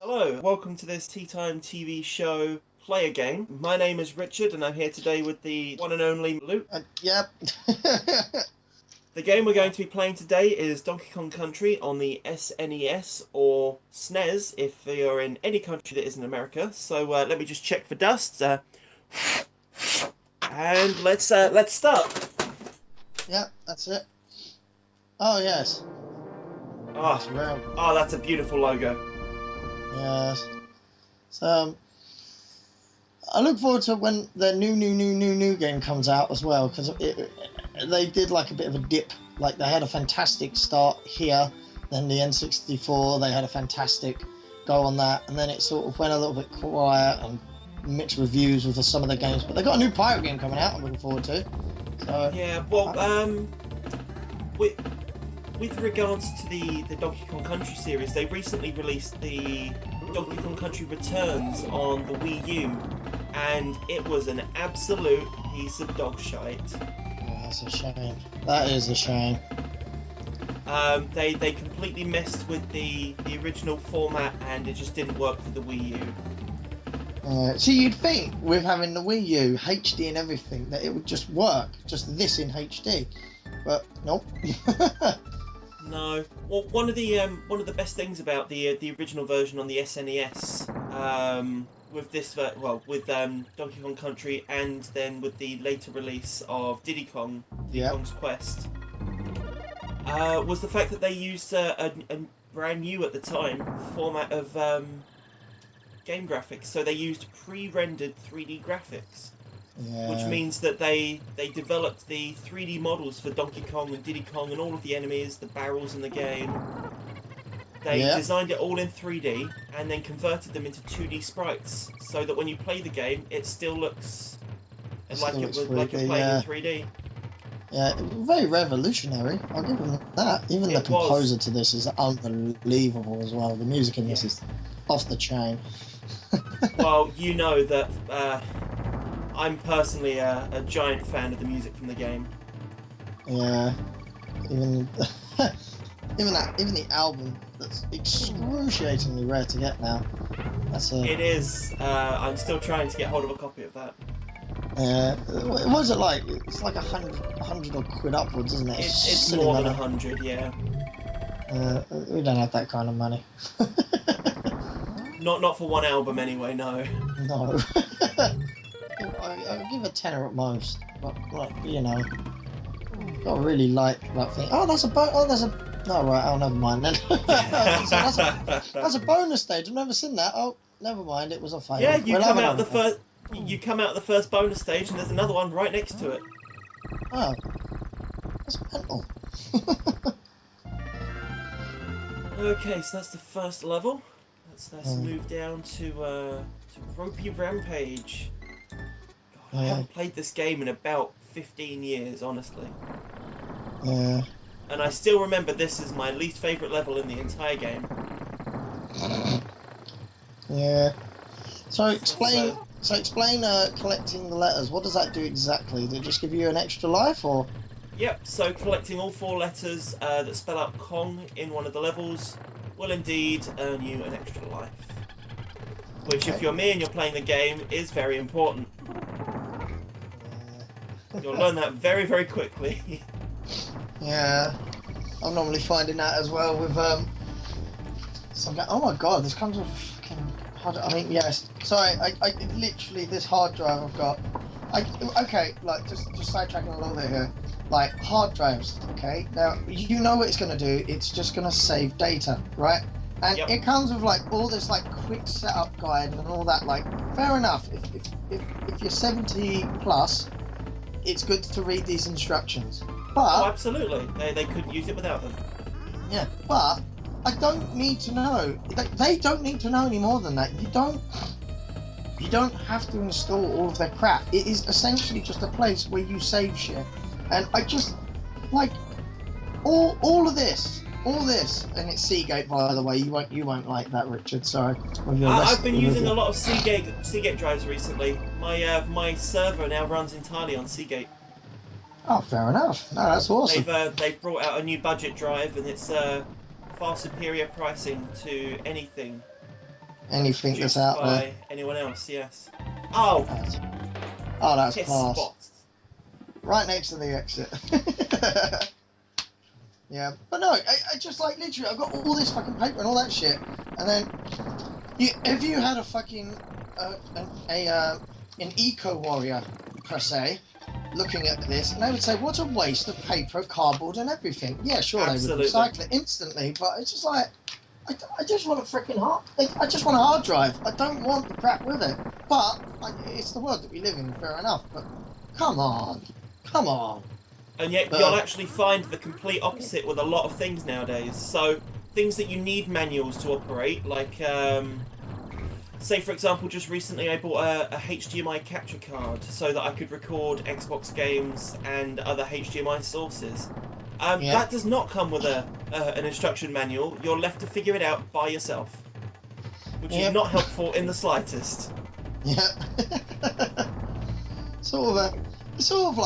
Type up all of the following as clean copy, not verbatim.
Hello, welcome to this TeaTime TV show Play a Game. My name is Richard and I'm here today with the one and only Luke. Yep. The game we're going to be playing today is Donkey Kong Country on the SNES or SNES if you're in any country that isn't America. So let me just check for dust. And let's start. Yep, that's it. Oh, yes. Oh, that's a beautiful logo. Yes. So, I look forward to when the new game comes out as well, because they did like a bit of a dip. Like they had a fantastic start here, then the N64, they had a fantastic go on that, and then it sort of went a little bit quiet and mixed reviews with some of the games. But they got a new pirate game coming out I'm looking forward to. So, yeah, well, with regards to the Donkey Kong Country series, they recently released the Donkey Kong Country Returns on the Wii U, and it was an absolute piece of dog shite. Yeah, that's a shame. That is a shame. They completely messed with the original format, and it just didn't work for the Wii U. So you'd think with having the Wii U, HD and everything, that it would just work, just this in HD, but nope. No. Well, one of the best things about the original version on the SNES, with this with Donkey Kong Country, and then with the later release of Diddy Kong's Quest, was the fact that they used a brand new at the time format of game graphics. So they used pre-rendered 3D graphics. Yeah. Which means that they developed the 3D models for Donkey Kong and Diddy Kong and all of the enemies, the barrels in the game. They designed it all in 3D and then converted them into 2D sprites, so that when you play the game, it still looks like you're playing in 3D. Yeah, very revolutionary. I'll give them that. Even the composer to this is unbelievable as well. The music in this is off the chain. Well, you know that I'm personally a giant fan of the music from the game. Yeah, even the album that's excruciatingly rare to get now. It is. I'm still trying to get hold of a copy of that. What was it like? It's like 100 odd quid upwards, isn't it? It's more than 100, yeah. We don't have that kind of money. Not for one album anyway, no. No. I'll give a tenner at most, but like, you know, gotta really like that thing. Oh, that's a no, right. Oh, never mind then. So that's a bonus stage. I've never seen that. Oh, never mind. It was a fail. Yeah, you come out the first bonus stage, and there's another one right next to it. Oh, that's mental. Okay, so that's the first level. Let's move down to Ropey Rampage. I haven't played this game in about 15 years, honestly. Yeah. And I still remember this is my least favourite level in the entire game. Yeah. So explain collecting the letters. What does that do exactly? Does it just give you an extra life, or? Yep, so collecting all 4 letters that spell out Kong in one of the levels will indeed earn you an extra life. Which, if you're me and you're playing the game, is very important. You'll learn that very, very quickly. Yeah, I'm normally finding that as well with some guy. Oh my god, this comes with fucking hard. I mean, yes. Sorry, I literally this hard drive I've got. Okay, like just sidetracking a little bit here. Like hard drives. Okay, now you know what it's gonna do. It's just gonna save data, right? And it comes with like all this like quick setup guide and all that. Like, fair enough. If you're 70 plus, it's good to read these instructions. But absolutely, they couldn't use it without them. Yeah, but I don't need to know. They don't need to know any more than that. You don't have to install all of their crap. It is essentially just a place where you save shit. And I just like all of this, and it's Seagate, by the way. You won't like that, Richard. Sorry. I've been using a lot of Seagate drives recently. My server now runs entirely on Seagate. Oh, fair enough. No, that's awesome. They've brought out a new budget drive, and it's far superior pricing to anything anything that's Produced out by there. anyone else, yes. Oh, That's piss class. spots. Right next to the exit. Yeah, but no, I just like literally, I've got all this fucking paper and all that shit, and then if you had a fucking an eco warrior per se, looking at this, and they would say, what a waste of paper, cardboard, and everything. Yeah, sure, Absolutely. they would recycle it instantly, but it's just like, I just want a freaking I just want a hard drive. I don't want the crap with it. But it's the world that we live in, fair enough. But come on. And yet you'll actually find the complete opposite with a lot of things nowadays. So things that you need manuals to operate, like say for example, just recently I bought a HDMI capture card so that I could record Xbox games and other HDMI sources. That does not come with an instruction manual. You're left to figure it out by yourself, which is not helpful in the slightest. Yeah. sort of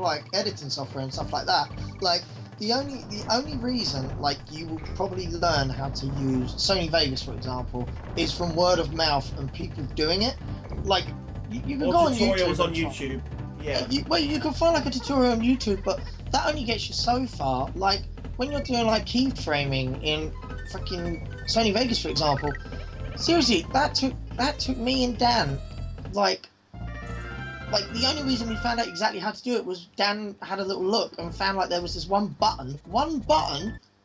like editing software and stuff like that. Like the only reason like you will probably learn how to use Sony Vegas, for example, is from word of mouth and people doing it. Like you can go on YouTube. Tutorials on YouTube. Yeah. You can find like a tutorial on YouTube, but that only gets you so far. Like when you're doing like keyframing in fucking Sony Vegas, for example. Seriously, that took me and Dan like the only reason we found out exactly how to do it was Dan had a little look and found like there was this one button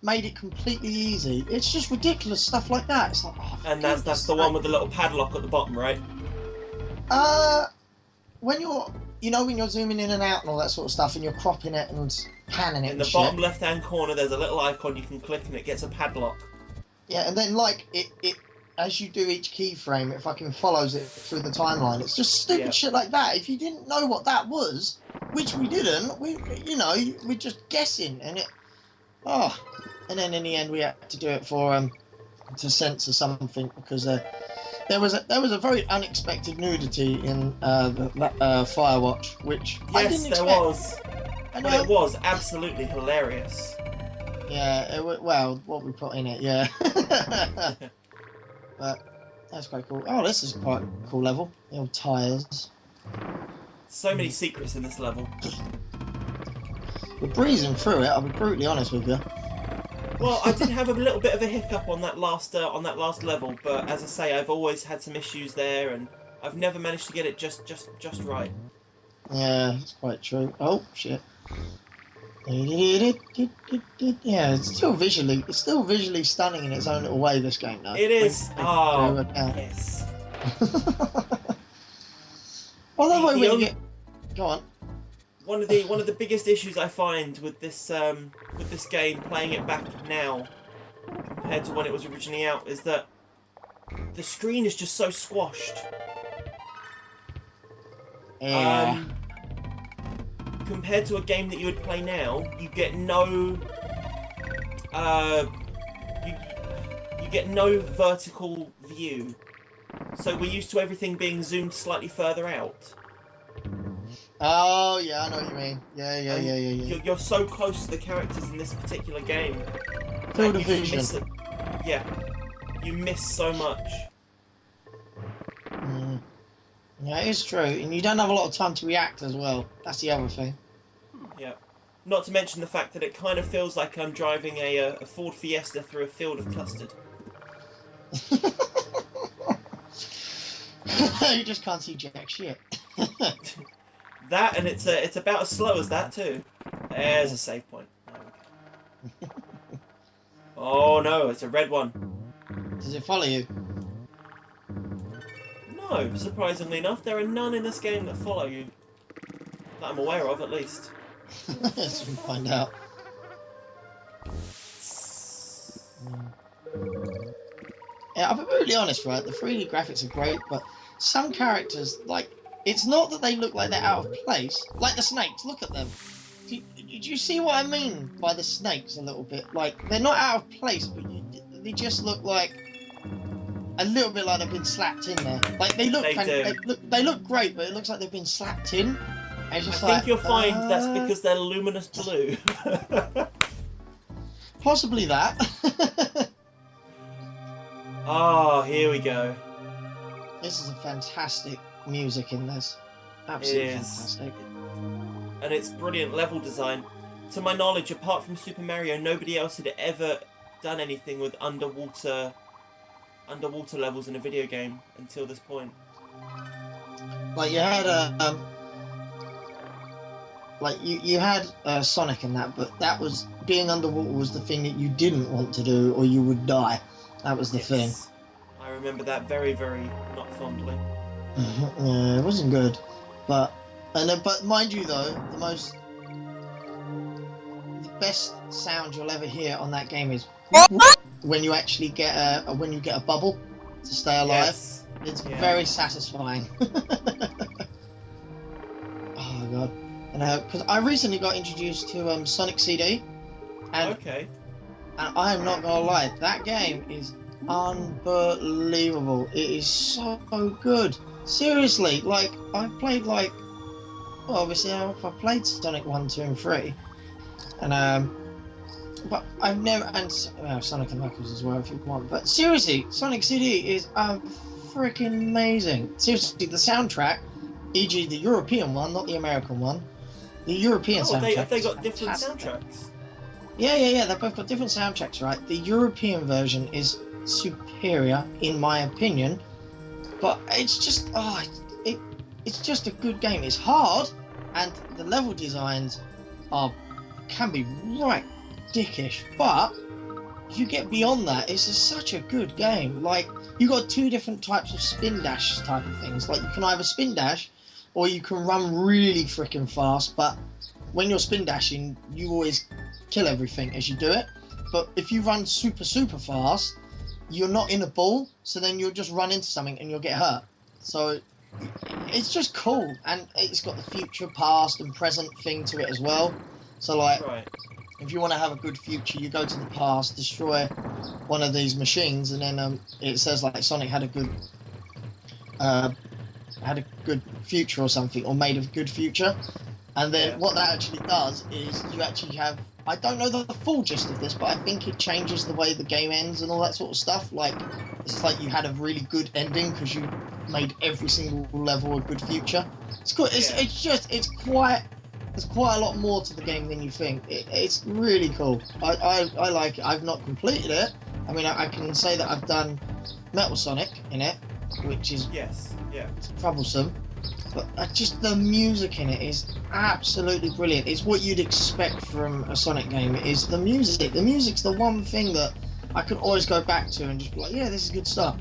made it completely easy. It's just ridiculous stuff like that. It's like, and that's the one with the little padlock at the bottom, right? When you're zooming in and out and all that sort of stuff, and you're cropping it and panning it. In the bottom left-hand corner, there's a little icon you can click, and it gets a padlock. Yeah, and then like it as you do each keyframe, it fucking follows it through the timeline. It's just stupid shit like that. If you didn't know what that was, which we didn't, we're just guessing, and and then in the end we had to do it for to censor something because there was a very unexpected nudity in Firewatch, which I didn't expect. There was. But it was absolutely hilarious. Yeah, well, what we put in it, yeah. But that's quite cool. Oh, this is quite a cool level. The old tyres. So many secrets in this level. We're breezing through it, I'll be brutally honest with you. Well, I did have a little bit of a hiccup on that last level, but as I say, I've always had some issues there, and I've never managed to get it just right. Yeah, that's quite true. Oh shit. Yeah, it's still visually stunning in its own little way. This game, though. It is. Oh, yes. Well, that way go on. One of the biggest issues I find with this game, playing it back now compared to when it was originally out, is that the screen is just so squashed. Yeah. Compared to a game that you would play now, you get no you get no vertical view. So we're used to everything being zoomed slightly further out. Oh yeah, I know what you mean. Yeah. You're so close to the characters in this particular game. Field of vision. You miss so much. Yeah, it is true, and you don't have a lot of time to react as well. That's the other thing. Yeah. Not to mention the fact that it kind of feels like I'm driving a Ford Fiesta through a field of custard. You just can't see jack shit. That, and it's about as slow as that too. There's a save point. Oh no, it's a red one. Does it follow you? No, surprisingly enough, there are none in this game that follow you. That I'm aware of, at least. Let's find out. Yeah, I'll be really honest, right? The 3D graphics are great, but some characters, like, it's not that they look like they're out of place. Like the snakes, look at them. Do you see what I mean by the snakes a little bit? Like, they're not out of place, but they just look like a little bit like they've been slapped in there. Like they look great, but it looks like they've been slapped in. I think you'll find that's because they're luminous blue. Possibly that. Ah, here we go. This is a fantastic music in this. It Absolutely is. fantastic. And it's brilliant level design. To my knowledge, apart from Super Mario, nobody else had ever done anything with underwater levels in a video game until this point. Like you had you had Sonic in that, but that was being underwater was the thing that you didn't want to do, or you would die. That was the thing. I remember that very, very not fondly. Yeah, it wasn't good, but mind you though, the best sound you'll ever hear on that game is when you actually get a bubble to stay alive. Yes. It's very satisfying. Oh god. And because I recently got introduced to Sonic CD, and and I am not gonna lie, that game is unbelievable. It is so good. Seriously, like I've played obviously I've played Sonic 1, 2, and 3, and but I've never Sonic and Knuckles as well if you want. But seriously, Sonic CD is freaking amazing. Seriously, the soundtrack, e.g. the European one, not the American one. The European soundtrack. Have they got different soundtracks? Yeah. They've both got different soundtracks, right? The European version is superior, in my opinion. But it's just, it's just a good game. It's hard, and the level designs can be right dickish. But if you get beyond that, it's just such a good game. Like, you got two different types of spin dash type of things. Like, you can either spin dash, or you can run really freaking fast, but when you're spin dashing, you always kill everything as you do it. But if you run super fast, you're not in a ball, so then you'll just run into something and you'll get hurt. So it's just cool, and it's got the future, past, and present thing to it as well. So like, if you want to have a good future, you go to the past, destroy one of these machines, and then it says like Sonic had a good future or something, or made a good future. And then what that actually does is you actually have, I don't know the full gist of this, but I think it changes the way the game ends and all that sort of stuff. Like, it's like you had a really good ending because you made every single level a good future. It's cool. It's quite a lot more to the game than you think. It's really cool. I like it. I've not completed it. I mean, I can say that I've done Metal Sonic in it, which is troublesome. But just the music in it is absolutely brilliant. It's what you'd expect from a Sonic game. It is the music. The music's the one thing that I can always go back to and just be like, yeah, this is good stuff.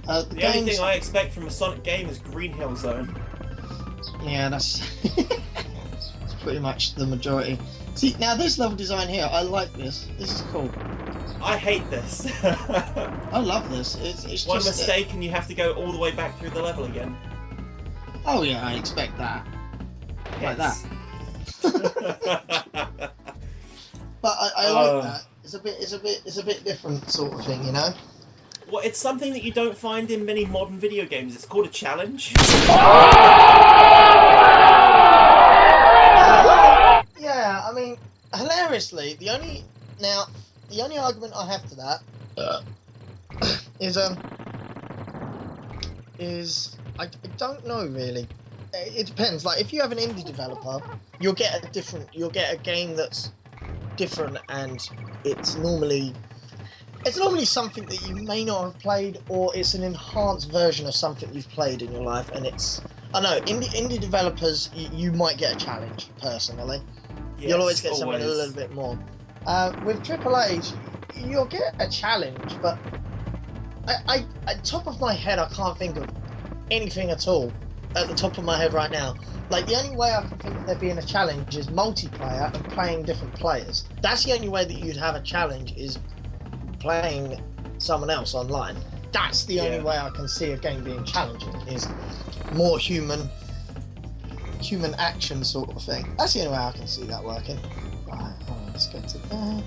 The only thing I expect from a Sonic game is Green Hill Zone. Yeah, that's pretty much the majority. See, now this level design here, I like this. This is cool. I hate this. I love this. It's one just mistake and you have to go all the way back through the level again. Oh yeah, I expect that. Like that. But I like that. It's a bit different sort of thing, you know? Well, it's something that you don't find in many modern video games. It's called a challenge. Yeah, I mean, hilariously, the only argument I have to that is I don't know really. It depends. Like, if you have an indie developer, you'll get a game that's different, and it's normally something that you may not have played, or it's an enhanced version of something you've played in your life. And I know indie developers, you might get a challenge personally. Yes, you'll always get something a little bit more. With AAA's, you'll get a challenge, but I at top of my head, I can't think of anything at all at the top of my head right now. Like, the only way I can think of there being a challenge is multiplayer and playing different players. That's the only way that you'd have a challenge, is playing someone else online. That's the only way I can see a game being challenging, is more human action sort of thing. That's the only way I can see that working. Right, let's get to that.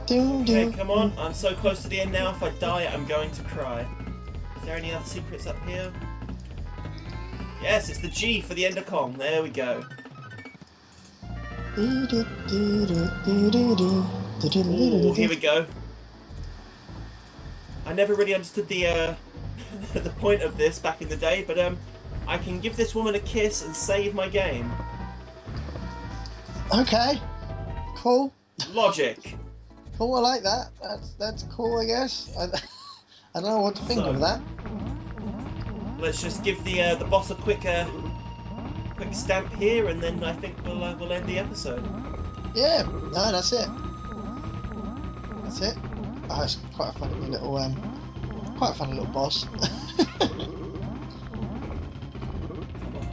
Okay, come on. I'm so close to the end now. If I die, I'm going to cry. Is there any other secrets up here? Yes, it's the G for the Ender Kong. There we go. Ooh, here we go. I never really understood the the point of this back in the day, but I can give this woman a kiss and save my game. Okay. Cool. Logic. Cool, I like that. That's cool, I guess. I don't know what to think of that. Let's just give the boss a quick stamp here, and then I think we'll end the episode. Yeah. No, that's it. That's it. Oh, it's quite a funny little boss.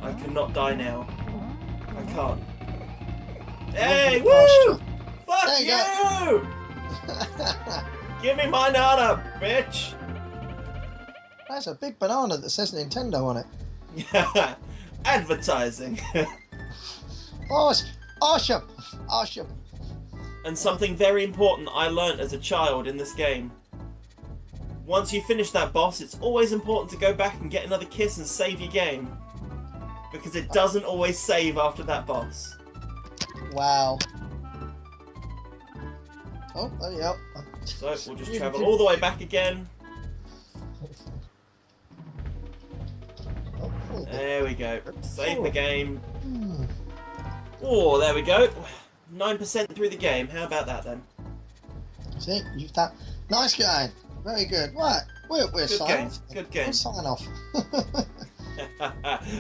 I cannot die now. I can't. Oh, Hey, gosh. woo! Fuck There you you! Give me my nana, bitch! That's a big banana that says Nintendo on it. Advertising. Awesome. And something very important I learnt as a child in this game. Once you finish that boss, it's always important to go back and get another kiss and save your game. Because it doesn't always save after that boss. Wow. Oh, there you go. So we'll just travel all the way back again. There we go. Save the game. Oh, there we go. 9% through the game. How about that then? See, you've done. Nice game. Very good. Right, we're Good signing game. off. Good game. We'll sign off.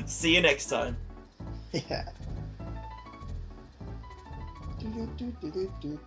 See you next time. Yeah. Do, do, do, do, do, do.